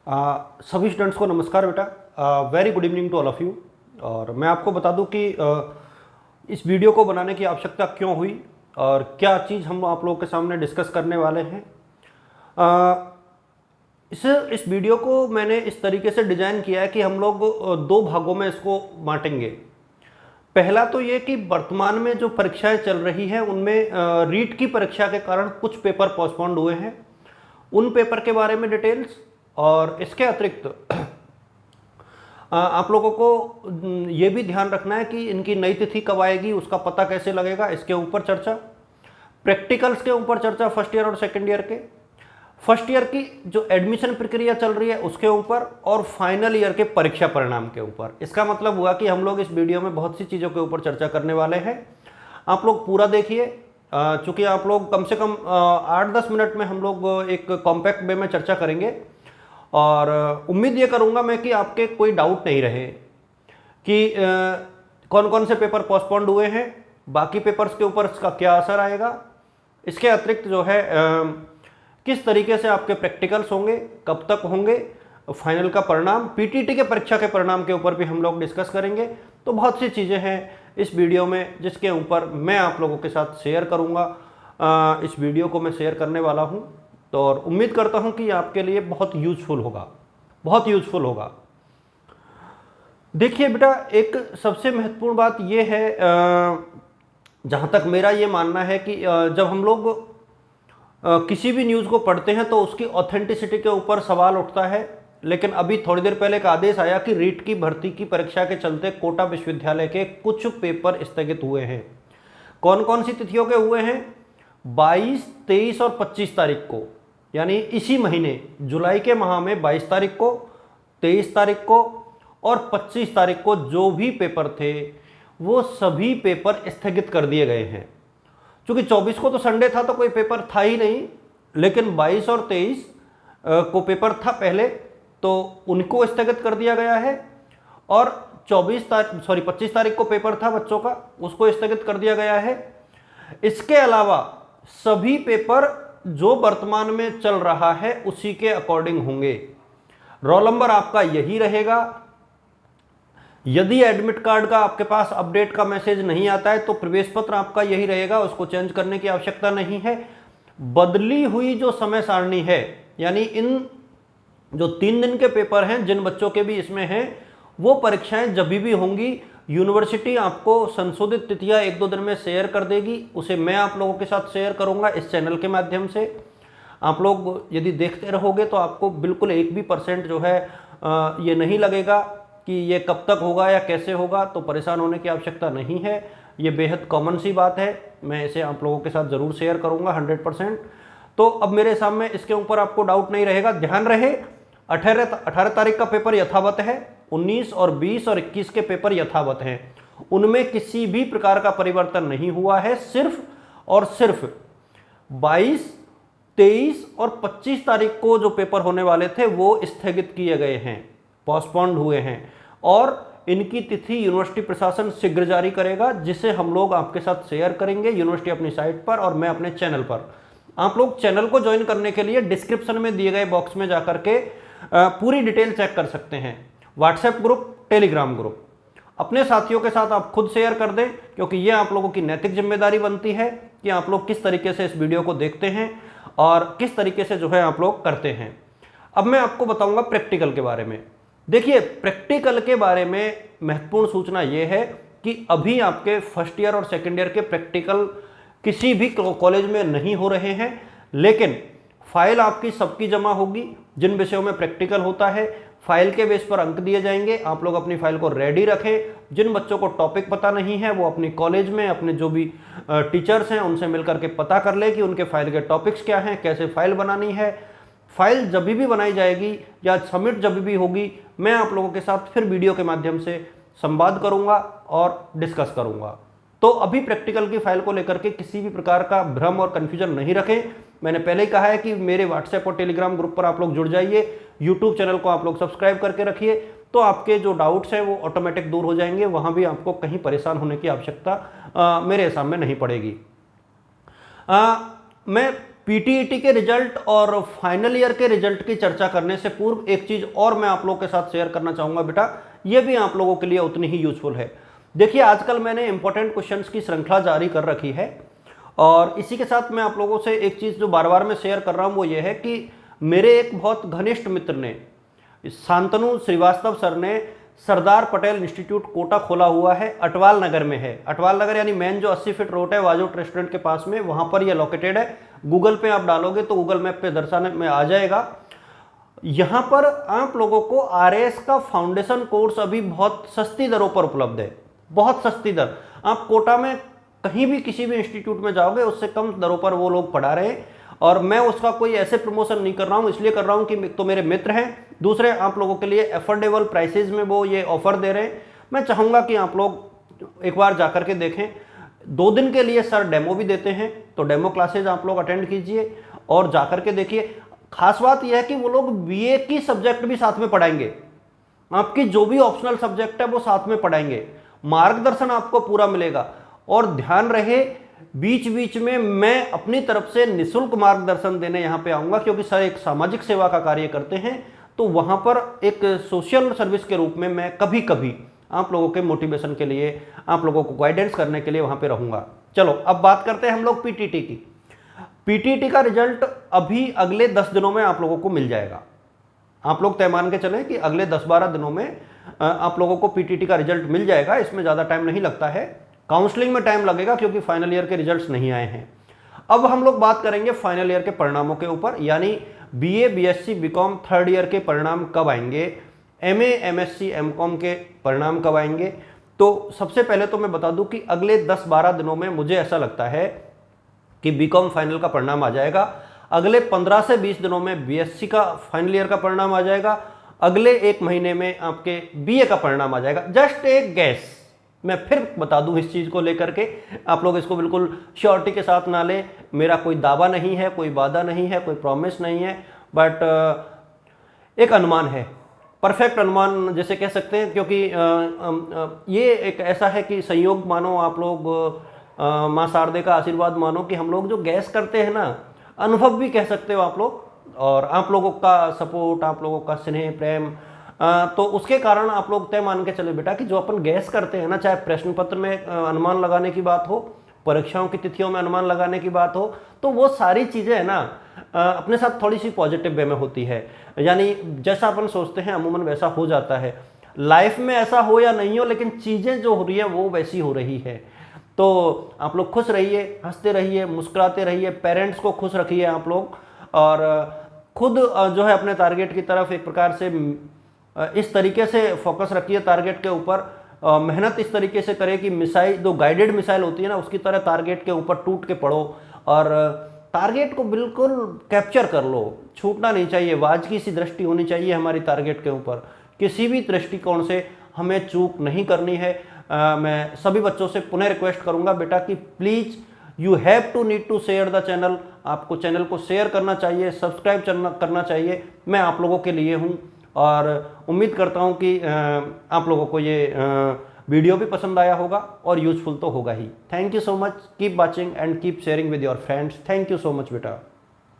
सभी स्टूडेंट्स को नमस्कार बेटा। Very good evening to all of you. और मैं आपको बता दूं कि इस वीडियो को बनाने की आवश्यकता क्यों हुई और क्या चीज़ हम आप लोगों के सामने डिस्कस करने वाले हैं। अ, इस वीडियो को मैंने इस तरीके से डिज़ाइन किया है कि हम लोग दो भागों में इसको बांटेंगे। पहला तो ये कि वर्तमान में जो परीक्षाएं चल रही हैं उनमें रीट की परीक्षा के कारण कुछ पेपर पोस्टपोन्ड हुए हैं, उन पेपर के बारे में डिटेल्स। और इसके अतिरिक्त आप लोगों को ये भी ध्यान रखना है कि इनकी नई तिथि कब आएगी, उसका पता कैसे लगेगा, इसके ऊपर चर्चा। प्रैक्टिकल्स के ऊपर चर्चा फर्स्ट ईयर और सेकेंड ईयर के, फर्स्ट ईयर की जो एडमिशन प्रक्रिया चल रही है उसके ऊपर, और फाइनल ईयर के परीक्षा परिणाम के ऊपर। इसका मतलब हुआ कि हम लोग इस वीडियो में बहुत सी चीज़ों के ऊपर चर्चा करने वाले हैं। आप लोग पूरा देखिए, चूँकि आप लोग कम से कम 8-10 मिनट में हम लोग एक कॉम्पैक्ट वे में चर्चा करेंगे। और उम्मीद ये करूँगा मैं कि आपके कोई डाउट नहीं रहे कि कौन कौन से पेपर पोस्टपोन्ड हुए हैं, बाकी पेपर्स के ऊपर इसका क्या असर आएगा। इसके अतिरिक्त जो है किस तरीके से आपके प्रैक्टिकल्स होंगे, कब तक होंगे, फाइनल का परिणाम, पीटीटी के परीक्षा के परिणाम के ऊपर भी हम लोग डिस्कस करेंगे। तो बहुत सी चीज़ें हैं इस वीडियो में जिसके ऊपर मैं आप लोगों के साथ शेयर करूँगा। इस वीडियो को मैं शेयर करने वाला हूँ, तो और उम्मीद करता हूँ कि आपके लिए बहुत यूजफुल होगा, बहुत यूजफुल होगा। देखिए बेटा, एक सबसे महत्वपूर्ण बात यह है, जहाँ तक मेरा ये मानना है कि जब हम लोग किसी भी न्यूज़ को पढ़ते हैं तो उसकी ऑथेंटिसिटी के ऊपर सवाल उठता है। लेकिन अभी थोड़ी देर पहले एक आदेश आया कि रीट की भर्ती की परीक्षा के चलते कोटा विश्वविद्यालय के कुछ पेपर स्थगित हुए हैं। कौन कौन सी तिथियों के हुए हैं? 22, 23 और 25 तारीख को, यानी इसी महीने जुलाई के माह में 22 तारीख को, 23 तारीख को और 25 तारीख को जो भी पेपर थे वो सभी पेपर स्थगित कर दिए गए हैं। क्योंकि 24 को तो संडे था तो कोई पेपर था ही नहीं, लेकिन 22 और 23 को पेपर था पहले, तो उनको स्थगित कर दिया गया है। और 25 तारीख को पेपर था बच्चों का, उसको स्थगित कर दिया गया है। इसके अलावा सभी पेपर जो वर्तमान में चल रहा है उसी के अकॉर्डिंग होंगे। रोल नंबर आपका यही रहेगा। यदि एडमिट कार्ड का आपके पास अपडेट का मैसेज नहीं आता है तो प्रवेश पत्र आपका यही रहेगा, उसको चेंज करने की आवश्यकता नहीं है। बदली हुई जो समय सारणी है, यानी इन जो 3 दिन के पेपर हैं जिन बच्चों के भी इसमें हैं, वो परीक्षाएं जब भी होंगी यूनिवर्सिटी आपको संशोधित तिथियां 1-2 दिन में शेयर कर देगी। उसे मैं आप लोगों के साथ शेयर करूंगा इस चैनल के माध्यम से। आप लोग यदि देखते रहोगे तो आपको बिल्कुल 1% जो है ये नहीं लगेगा कि ये कब तक होगा या कैसे होगा, तो परेशान होने की आवश्यकता नहीं है। ये बेहद कॉमन सी बात है, मैं इसे आप लोगों के साथ ज़रूर शेयर करूंगा 100%। तो अब मेरे सामने इसके ऊपर आपको डाउट नहीं रहेगा। ध्यान रहे, 18 तारीख का पेपर यथावत है, 19 और 20 और 21 के पेपर यथावत हैं, उनमें किसी भी प्रकार का परिवर्तन नहीं हुआ है। सिर्फ और सिर्फ 22, 23 और 25 तारीख को जो पेपर होने वाले थे वो स्थगित किए गए हैं, पोस्टपोन्ड हुए हैं, और इनकी तिथि यूनिवर्सिटी प्रशासन शीघ्र जारी करेगा, जिसे हम लोग आपके साथ शेयर करेंगे यूनिवर्सिटी अपनी साइट पर और मैं अपने चैनल पर। आप लोग चैनल को ज्वाइन करने के लिए डिस्क्रिप्शन में दिए गए बॉक्स में जाकर के पूरी डिटेल चेक कर सकते हैं। व्हाट्सएप ग्रुप, टेलीग्राम ग्रुप अपने साथियों के साथ आप खुद शेयर कर दें, क्योंकि ये आप लोगों की नैतिक जिम्मेदारी बनती है कि आप लोग किस तरीके से इस वीडियो को देखते हैं और किस तरीके से जो है आप लोग करते हैं। अब मैं आपको बताऊंगा प्रैक्टिकल के बारे में। देखिए, प्रैक्टिकल के बारे में महत्वपूर्ण सूचना यह है कि अभी आपके फर्स्ट ईयर और सेकेंड ईयर के प्रैक्टिकल किसी भी कॉलेज में नहीं हो रहे हैं, लेकिन फाइल आपकी सबकी जमा होगी। जिन विषयों में प्रैक्टिकल होता है फाइल के बेस पर अंक दिए जाएंगे। आप लोग अपनी फाइल को रेडी रखें। जिन बच्चों को टॉपिक पता नहीं है वो अपनी कॉलेज में अपने जो भी टीचर्स हैं उनसे मिलकर के पता कर ले कि उनके फाइल के टॉपिक्स क्या हैं, कैसे फाइल बनानी है। फाइल जब भी बनाई जाएगी या सबमिट जब भी होगी, मैं आप लोगों के साथ फिर वीडियो के माध्यम से संवाद करूंगा और डिस्कस करूंगा। तो अभी प्रैक्टिकल की फाइल को लेकर के किसी भी प्रकार का भ्रम और कन्फ्यूजन नहीं रखें। मैंने पहले ही कहा है कि मेरे व्हाट्सएप और टेलीग्राम ग्रुप पर आप लोग जुड़ जाइए, यूट्यूब चैनल को आप लोग सब्सक्राइब करके रखिए, तो आपके जो डाउट्स हैं वो ऑटोमेटिक दूर हो जाएंगे। वहाँ भी आपको कहीं परेशान होने की आवश्यकता मेरे सामने नहीं पड़ेगी। मैं पीटीईटी के रिजल्ट और फाइनल ईयर के रिजल्ट की चर्चा करने से पूर्व एक चीज़ और मैं आप लोगों के साथ शेयर करना चाहूँगा बेटा, ये भी आप लोगों के लिए उतनी ही यूजफुल है। देखिए आजकल मैंने इंपॉर्टेंट क्वेश्चंस की श्रृंखला जारी कर रखी है और इसी के साथ मैं आप लोगों से एक चीज़ जो बार बार मैं शेयर कर रहा हूँ वो ये है कि मेरे एक बहुत घनिष्ठ मित्र ने, शांतनु श्रीवास्तव सर ने सरदार पटेल इंस्टीट्यूट कोटा खोला हुआ है, अटवाल नगर में है। अटवाल नगर यानी मेन जो 80 फीट रोड है वाजोट रेस्टोरेंट के पास में, वहाँ पर ये लोकेटेड है। गूगल पे आप डालोगे तो गूगल मैप पे दर्शाने में आ जाएगा। यहाँ पर आप लोगों को आरएएस का फाउंडेशन कोर्स अभी बहुत सस्ती दरों पर उपलब्ध है, बहुत सस्ती दर। आप कोटा में कहीं भी किसी भी इंस्टीट्यूट में जाओगे उससे कम दरों पर वो लोग पढ़ा रहे हैं और मैं उसका कोई ऐसे प्रमोशन नहीं कर रहा हूँ, इसलिए कर रहा हूँ कि तो मेरे मित्र हैं, दूसरे आप लोगों के लिए अफोर्डेबल प्राइसेस में वो ये ऑफर दे रहे हैं। मैं चाहूँगा कि आप लोग एक बार जाकर के देखें। 2 दिन के लिए सर डेमो भी देते हैं, तो डेमो क्लासेज आप लोग अटेंड कीजिए और जाकर के देखिए। खास बात यह है कि वो लोग बीए की सब्जेक्ट भी साथ में पढ़ाएंगे, आपकी जो भी ऑप्शनल सब्जेक्ट है वो साथ में पढ़ाएंगे, मार्गदर्शन आपको पूरा मिलेगा। और ध्यान रहे बीच बीच में मैं अपनी तरफ से निःशुल्क मार्गदर्शन देने यहाँ पे आऊँगा, क्योंकि सर एक सामाजिक सेवा का कार्य करते हैं, तो वहाँ पर एक सोशल सर्विस के रूप में मैं कभी कभी आप लोगों के मोटिवेशन के लिए, आप लोगों को गाइडेंस करने के लिए वहाँ पे रहूँगा। चलो अब बात करते हैं हम लोग पीटीटी की। पीटीटी का रिजल्ट अभी अगले 10 दिनों में आप लोगों को मिल जाएगा। आप लोग तय मान के चलें कि अगले 10-12 दिनों में आप लोगों को पीटीटी का रिजल्ट मिल जाएगा। इसमें ज़्यादा टाइम नहीं लगता है, काउंसलिंग में टाइम लगेगा क्योंकि फाइनल ईयर के रिजल्ट्स नहीं आए हैं। अब हम लोग बात करेंगे फाइनल ईयर के परिणामों के ऊपर, यानी BA, BSc, BCom third year के परिणाम कब आएंगे, एमए, एमएससी, एमकॉम के परिणाम कब आएंगे। तो सबसे पहले तो मैं बता दूं कि अगले 10-12 दिनों में मुझे ऐसा लगता है कि बीकॉम फाइनल का परिणाम आ जाएगा। अगले 15 से 20 दिनों में बीएससी का फाइनल ईयर का परिणाम आ जाएगा। अगले 1 महीने में आपके बीए का परिणाम आ जाएगा। जस्ट एक गैस, मैं फिर बता दूं इस चीज़ को लेकर के, आप लोग इसको बिल्कुल श्योरिटी के साथ ना लें। मेरा कोई दावा नहीं है, कोई वादा नहीं है, कोई प्रॉमिस नहीं है, बट एक अनुमान है, परफेक्ट अनुमान जैसे कह सकते हैं, क्योंकि ये एक ऐसा है कि संयोग मानो आप लोग, माँ शारदे का आशीर्वाद मानो कि हम लोग जो गैस करते हैं ना, अनुभव भी कह सकते हो आप लोग, और आप लोगों का सपोर्ट, आप लोगों का स्नेह प्रेम, तो उसके कारण आप लोग तय मान के चले बेटा कि जो अपन गैस करते हैं ना, चाहे प्रश्न पत्र में अनुमान लगाने की बात हो, परीक्षाओं की तिथियों में अनुमान लगाने की बात हो, तो वो सारी चीज़ें है ना अपने साथ थोड़ी सी पॉजिटिव वे में होती है। यानी जैसा अपन सोचते हैं अमूमन वैसा हो जाता है। लाइफ में ऐसा हो या नहीं हो, लेकिन चीज़ें जो हो रही है वो वैसी हो रही है। तो आप लोग खुश रहिए, हंसते रहिए, मुस्कुराते रहिए, पेरेंट्स को खुश रखिए आप लोग, और खुद जो है अपने टारगेट की तरफ एक प्रकार से इस तरीके से फोकस रखिए टारगेट के ऊपर। मेहनत इस तरीके से करें कि मिसाइल, जो गाइडेड मिसाइल होती है ना, उसकी तरह टारगेट के ऊपर टूट के पड़ो और टारगेट को बिल्कुल कैप्चर कर लो, छूटना नहीं चाहिए। वाजबी सी दृष्टि होनी चाहिए हमारी टारगेट के ऊपर, किसी भी दृष्टिकोण से हमें चूक नहीं करनी है। मैं सभी बच्चों से पुनः रिक्वेस्ट करूंगा बेटा कि please you have to need to share the channel. आपको चैनल को शेयर करना चाहिए, सब्सक्राइब करना चाहिए। मैं आप लोगों के लिए हूँ और उम्मीद करता हूँ कि आप लोगों को ये वीडियो भी पसंद आया होगा और यूजफुल तो होगा ही। Thank you so much, keep watching and keep sharing with your friends. Thank you so much बेटा।